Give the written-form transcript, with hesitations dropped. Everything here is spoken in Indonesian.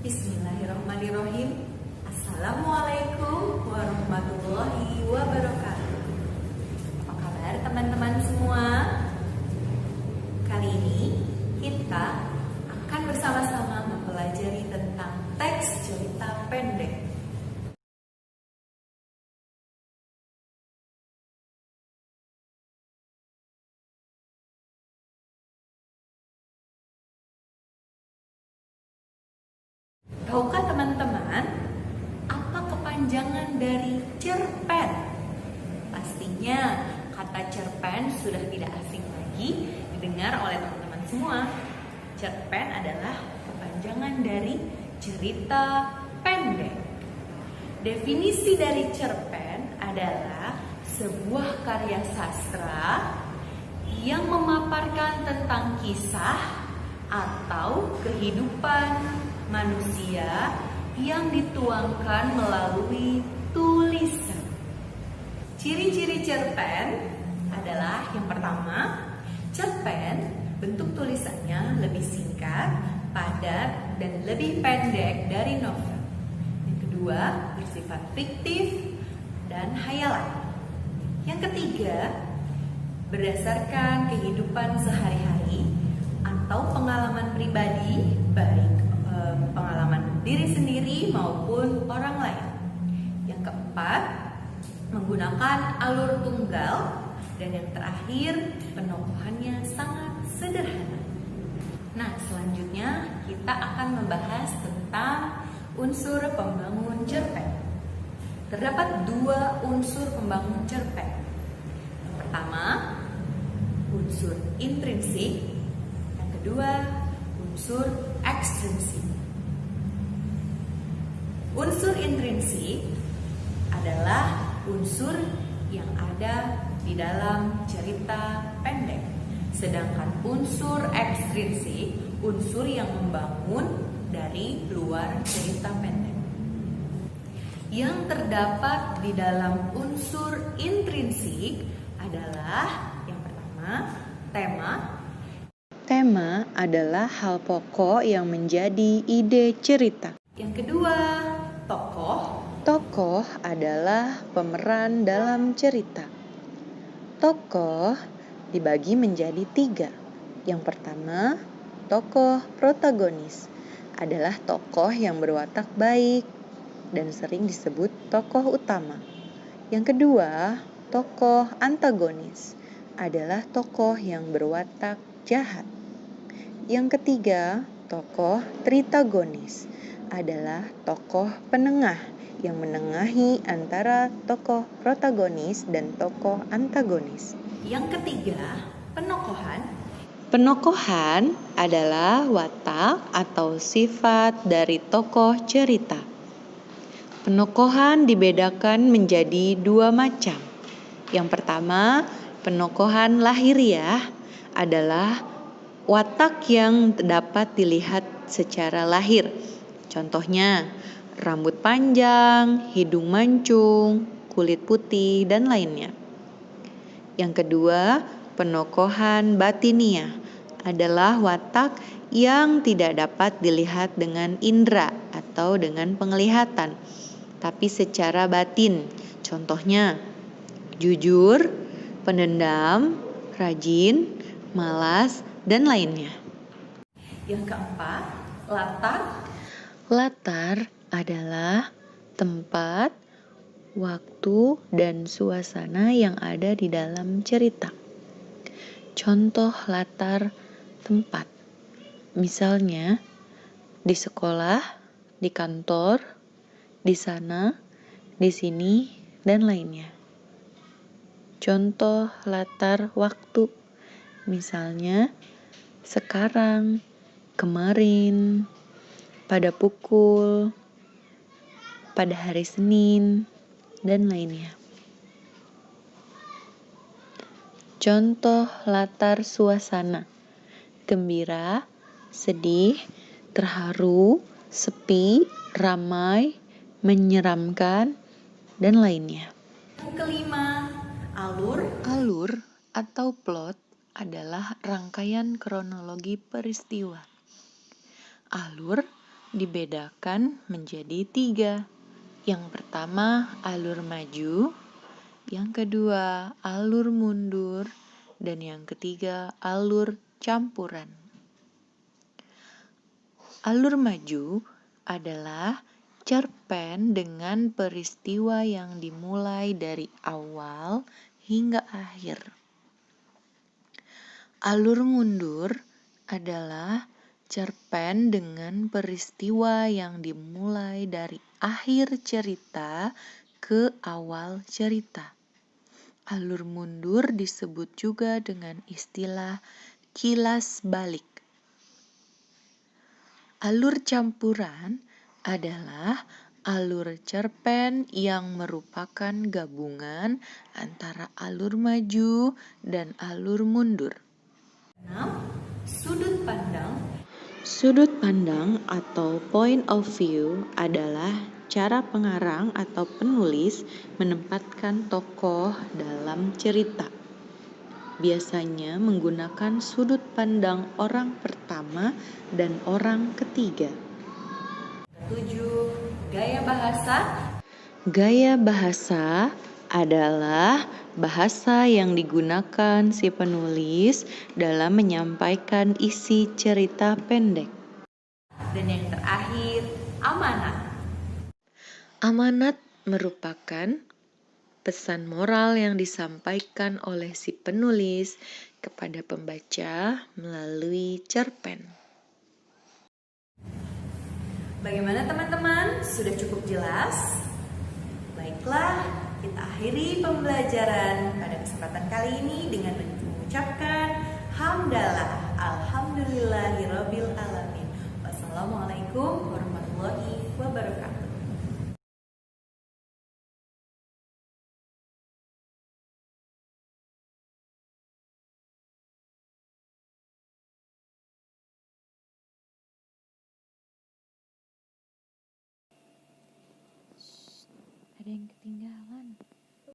Bismillahirrahmanirrahim. Assalamualaikum warahmatullahi wabarakatuh. Apa kabar teman-teman semua? Kali ini kita akan bersama-sama mempelajari tentang teks cerita pendek. Tahukah teman-teman apa kepanjangan dari cerpen? Pastinya kata cerpen sudah tidak asing lagi didengar oleh teman-teman semua. Cerpen adalah kepanjangan dari cerita pendek. Definisi dari cerpen adalah sebuah karya sastra yang memaparkan tentang kisah atau kehidupan manusia yang dituangkan melalui tulisan. Ciri-ciri cerpen adalah yang pertama, cerpen bentuk tulisannya lebih singkat, padat, dan lebih pendek dari novel. Yang kedua, bersifat fiktif dan hayalan. Yang ketiga, berdasarkan kehidupan sehari-hari atau pengalaman pribadi, baik pengalaman diri sendiri maupun orang lain. Yang keempat, menggunakan alur tunggal. Dan yang terakhir, penokohannya sangat sederhana. Nah, selanjutnya kita akan membahas tentang unsur pembangun cerpen. Terdapat dua unsur pembangun cerpen. Yang pertama, unsur intrinsik. Yang kedua, unsur ekstrinsik. Unsur intrinsik adalah unsur yang ada di dalam cerita pendek. Sedangkan unsur ekstrinsik, unsur yang membangun dari luar cerita pendek. Yang terdapat di dalam unsur intrinsik adalah yang pertama, tema. Tema adalah hal pokok yang menjadi ide cerita. Yang kedua, tokoh. Tokoh adalah pemeran dalam cerita. Tokoh dibagi menjadi 3. Yang pertama, tokoh protagonis adalah tokoh yang berwatak baik dan sering disebut tokoh utama. Yang kedua, tokoh antagonis adalah tokoh yang berwatak jahat. Yang ketiga, tokoh tritagonis adalah tokoh penengah yang menengahi antara tokoh protagonis dan tokoh antagonis. Yang ketiga, penokohan. Penokohan adalah watak atau sifat dari tokoh cerita. Penokohan dibedakan menjadi 2 macam. Yang pertama, penokohan lahiriah adalah watak yang dapat dilihat secara lahir. Contohnya, rambut panjang, hidung mancung, kulit putih, dan lainnya. Yang kedua, penokohan batiniah adalah watak yang tidak dapat dilihat dengan indera atau dengan penglihatan, tapi secara batin. Contohnya, jujur, pendendam, rajin, malas, dan lainnya. Yang keempat, latar. Latar adalah tempat, waktu, dan suasana yang ada di dalam cerita. Contoh latar tempat, misalnya di sekolah, di kantor, di sana, di sini, dan lainnya. Contoh latar waktu, misalnya sekarang, kemarin, pada pukul, pada hari Senin, dan lainnya. Contoh latar suasana, gembira, sedih, terharu, sepi, ramai, menyeramkan, dan lainnya. Yang kelima, alur. Alur atau plot adalah rangkaian kronologi peristiwa. Alur dibedakan menjadi 3. Yang pertama, alur maju. Yang kedua, alur mundur. Dan yang ketiga, alur campuran. Alur maju adalah cerpen dengan peristiwa yang dimulai dari awal hingga akhir. Alur mundur adalah cerpen dengan peristiwa yang dimulai dari akhir cerita ke awal cerita. Alur mundur disebut juga dengan istilah kilas balik. Alur campuran adalah alur cerpen yang merupakan gabungan antara alur maju dan alur mundur. 6. Sudut pandang. Sudut pandang atau point of view adalah cara pengarang atau penulis menempatkan tokoh dalam cerita. Biasanya menggunakan sudut pandang orang pertama dan orang ketiga. 7. Gaya bahasa. Gaya bahasa adalah bahasa yang digunakan si penulis dalam menyampaikan isi cerita pendek. Dan yang terakhir, amanat. Amanat merupakan pesan moral yang disampaikan oleh si penulis kepada pembaca melalui cerpen. Bagaimana teman-teman? Sudah cukup jelas? Baiklah, kita akhiri pembelajaran pada kesempatan kali ini dengan mengucapkan hamdalah, alhamdulillahirabbil alamin. Wassalamualaikum warahmatullahi wabarakatuh. Ada yang ketinggalan.